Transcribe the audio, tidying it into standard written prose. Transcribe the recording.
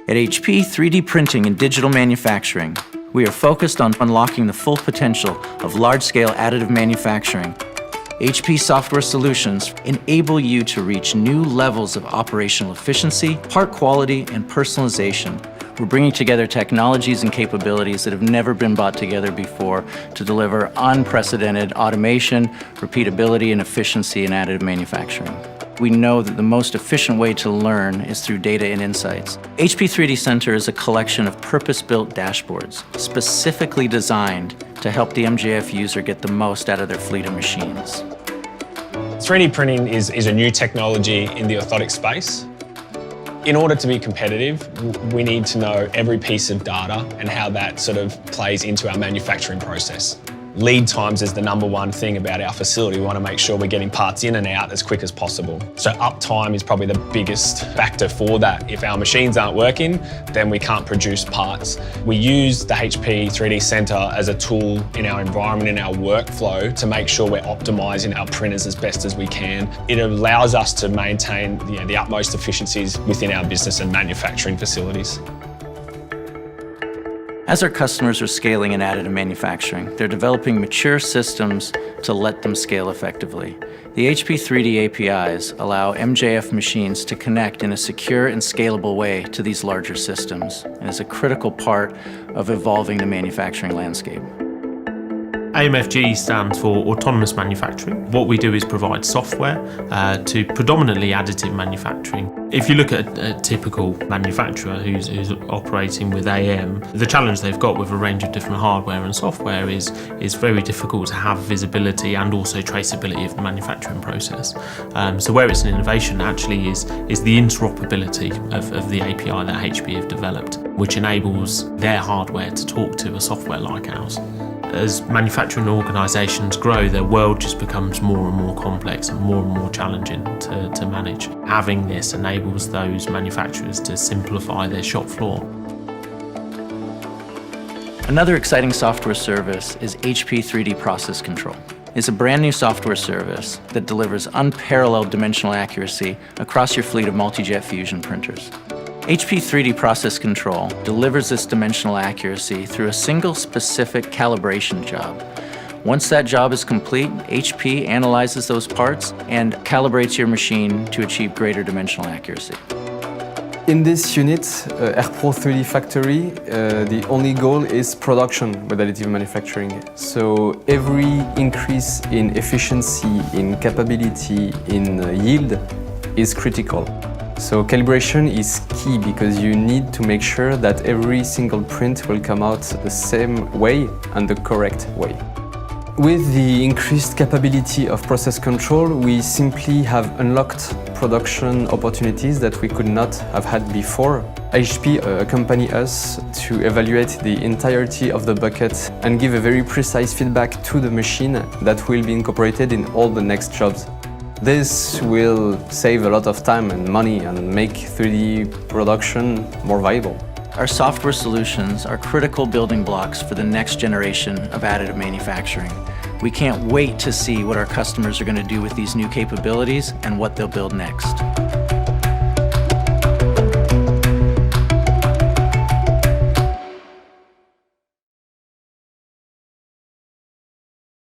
At HP 3D Printing and Digital Manufacturing, we are focused on unlocking the full potential of large-scale additive manufacturing. HP software solutions enable you to reach new levels of operational efficiency, part quality, and personalization. We're bringing together technologies and capabilities that have never been brought together before to deliver unprecedented automation, repeatability, and efficiency in additive manufacturing. We know that the most efficient way to learn is through data and insights. HP 3D Center is a collection of purpose-built dashboards specifically designed to help the MJF user get the most out of their fleet of machines. 3D printing is a new technology in the orthotic space. In order to be competitive, we need to know every piece of data and how that sort of plays into our manufacturing process. Lead times is the number one thing about our facility. We want to make sure we're getting parts in and out as quick as possible. So uptime is probably the biggest factor for that. If our machines aren't working, then we can't produce parts. We use the HP 3D Center as a tool in our environment, in our workflow, to make sure we're optimizing our printers as best as we can. It allows us to maintain the utmost efficiencies within our business and manufacturing facilities. As our customers are scaling in additive manufacturing, they're developing mature systems to let them scale effectively. The HP 3D APIs allow MJF machines to connect in a secure and scalable way to these larger systems, and is a critical part of evolving the manufacturing landscape. AMFG stands for Autonomous Manufacturing. What we do is provide software to predominantly additive manufacturing. If you look at a typical manufacturer who's operating with AM, the challenge they've got with a range of different hardware and software is very difficult to have visibility and also traceability of the manufacturing process. So where it's an innovation actually is the interoperability of the API that HP have developed, which enables their hardware to talk to a software like ours. As manufacturing organisations grow, their world just becomes more and more complex and more challenging to manage. Having this enables those manufacturers to simplify their shop floor. Another exciting software service is HP 3D Process Control. It's a brand new software service that delivers unparalleled dimensional accuracy across your fleet of multi-jet fusion printers. HP 3D Process Control delivers this dimensional accuracy through a single specific calibration job. Once that job is complete, HP analyzes those parts and calibrates your machine to achieve greater dimensional accuracy. In this unit, AirPro 3D Factory, the only goal is production with additive manufacturing. So every increase in efficiency, in capability, in yield is critical. So calibration is key because you need to make sure that every single print will come out the same way and the correct way. With the increased capability of process control, we simply have unlocked production opportunities that we could not have had before. HP accompany us to evaluate the entirety of the bucket and give a very precise feedback to the machine that will be incorporated in all the next jobs. This will save a lot of time and money and make 3D production more viable. Our software solutions are critical building blocks for the next generation of additive manufacturing. We can't wait to see what our customers are going to do with these new capabilities and what they'll build next.